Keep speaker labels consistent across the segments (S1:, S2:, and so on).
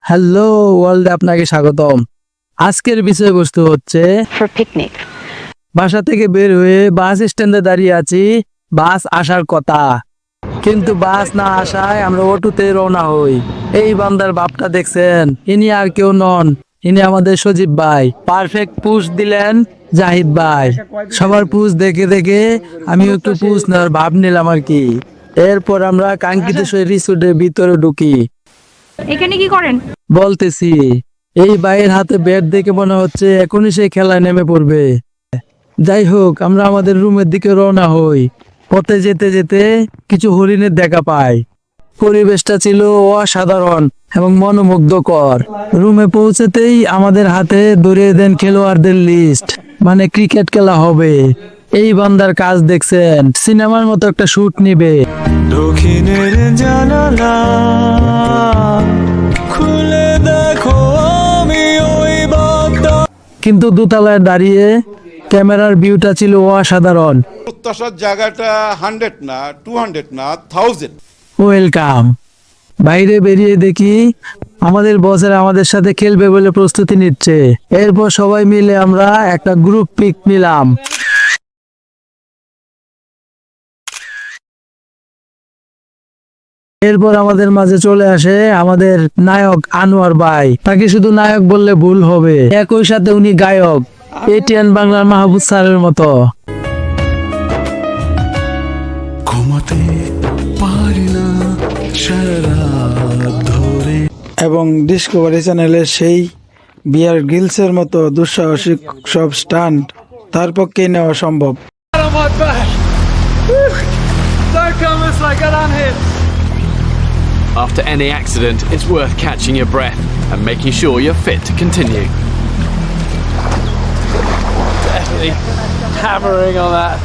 S1: Hello ওয়ার্ল্ডে আপনাকে স্বাগতম। আজকের বিষয়বস্তু হচ্ছে
S2: পিকনিক।
S1: বাসা থেকে বের হয়ে বাস স্ট্যান্ডে দাঁড়িয়ে আছি, বাস আসার কথা, কিন্তু বাস না আসায় আমরা অটোতে রওনা হই। এই বান্দার বাপটা দেখছেন, ইনি আর কেউ নন, ইনি আমাদের সজীব ভাই। পারফেক্ট পুশ দিলেন জাহিদ ভাই। সবার পুশ দেখে দেখে আমি একটু পুশ নেওয়ার ভাব নিলাম আর কি। এরপর আমরা কাঙ্ক্ষিত সেই রিসোর্টের ভিতরে ঢুকি।
S2: এখানে কি করেন?
S1: বলতেছি, এই ভাইয়ের হাতে ব্যাট দেখে মনে হচ্ছে এখনই সেই খেলায় নেমে পড়বে। যাই হোক, আমরা আমাদের রুমের দিকে রওনা হই। পথে যেতে যেতে কিছু হরিণের দেখা পাই। পরিবেশটা ছিল অসাধারণ এবং মনোমুগ্ধকর। রুমে পৌঁছেতেই আমাদের হাতে ধরিয়ে দেন খেলোয়াড়দের লিস্ট, মানে ক্রিকেট খেলা হবে। এই বান্দার কাজ দেখছেন, সিনেমার মতো একটা শুট নিবে।
S3: দক্ষিণের জানালা খুলে দেখো আমি ওই বাতা।
S1: কিন্তু দোতলায় দাঁড়িয়ে ক্যামেরার ভিউটা ছিল অসাধারণ।
S4: প্রত্যাশার জায়গাটা 100 না 200 না 1000।
S1: ওয়েলকাম। বাইরে বেরিয়ে দেখি আমাদের বসের আমাদের সাথে খেলবে বলে প্রস্তুতি নিচ্ছে। এরপর সবাই মিলে আমরা একটা গ্রুপ পিক নিলাম। এরপর আমাদের মাঝে চলে আসে আমাদের নায়ক আনোয়ার ভাই। তাকে শুধু নায়ক বললে ভুল হবে, একই সাথে উনি গায়ক, এটিএন বাংলার মাহবুব স্যারের মতো।
S3: ঘুমাতে পারি না সারা রাত ধরে।
S5: এবং ডিসকভারি চ্যানেলের সেই বিয়ার গ্রিলসের মতো দুঃসাহসিক সব স্টান্ট তার পক্ষেই নেওয়া সম্ভব।
S6: After any accident, it's worth catching your breath and making sure you're fit to continue. Definitely hammering on that.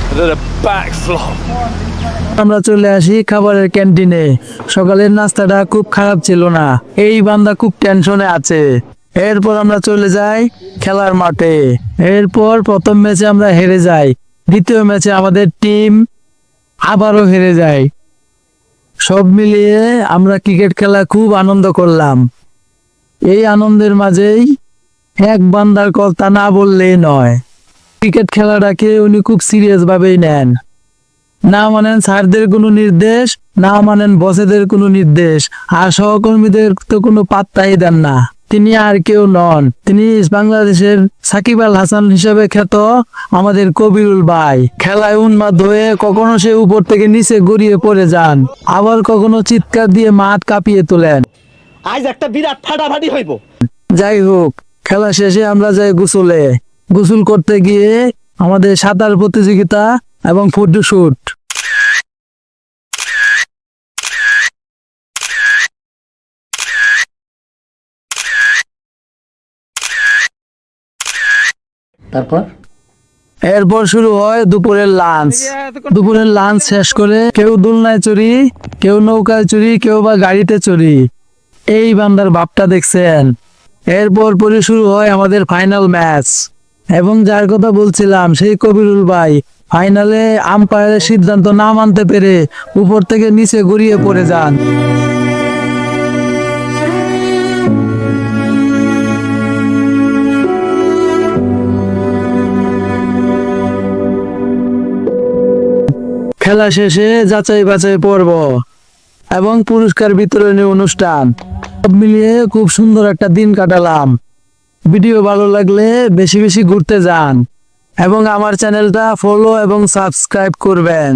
S6: And then a back flop.
S1: আমরা চলে আসি খাবারের ক্যান্টিনে। সকালের নাস্তাটা খুব খারাপ ছিল না, এই বান্দা খুব টেনশনে আছে। এরপর আমরা চলে যাই খেলার মাঠে। এরপর প্রথম ম্যাচে আমরা হেরে যাই, দ্বিতীয় ম্যাচে আমাদের টিম আবারও হেরে যায়। সব মিলিয়ে আমরা ক্রিকেট খেলা খুব আনন্দ করলাম। এই আনন্দের মাঝেই এক বান্দার কথা না বললেই নয়। ক্রিকেট খেলাটাকে উনি খুব সিরিয়াস ভাবেই নেন। না মানেন স্যারদের কোনো নির্দেশ, না মানেন বসেদের কোনো নির্দেশ, আর সহকর্মীদের তো কোনো পাত্তাই দেন না। তিনি আর কেউ নন, তিনি বাংলাদেশের সাকিব আল হাসান হিসেবে খ্যাত আমাদের কবিরুল ভাই। খেলায় উন্মাদ হয়ে কখনো সে উপর থেকে নিচে গড়িয়ে পড়ে যান, আবার কখনো চিৎকার দিয়ে মাঠ কাঁপিয়ে তোলেন।
S7: আজ একটা বিরাট ফাটাফাটি হইব।
S1: যাই হোক, খেলা শেষে আমরা যাই গোসলে। গোসল করতে গিয়ে আমাদের সাঁতার প্রতিযোগিতা এবং ফটোশুট। এরপর শুরু হয় দুপুরের লাঞ্চ। দুপুরের লাঞ্চ শেষ করে কেউ দোলনায় চড়ি, কেউ নৌকায় চড়ি, কেউ বা গাড়িতে চড়ি। এই বান্দার ভাবটা দেখছেন। এরপর পরে শুরু হয় আমাদের ফাইনাল ম্যাচ, এবং যার কথা বলছিলাম সেই কবিরুল ভাই ফাইনালে আম্পায়ারের সিদ্ধান্ত না মানতে পেরে উপর থেকে নিচে গড়িয়ে পড়ে যান। খেলা শেষে যাচাই বাছাই পর্ব এবং পুরস্কার বিতরণী অনুষ্ঠান, সব মিলিয়ে খুব সুন্দর একটা দিন কাটালাম। ভিডিও ভালো লাগলে বেশি বেশি ঘুরতে যান এবং আমার চ্যানেলটা ফলো এবং সাবস্ক্রাইব করবেন।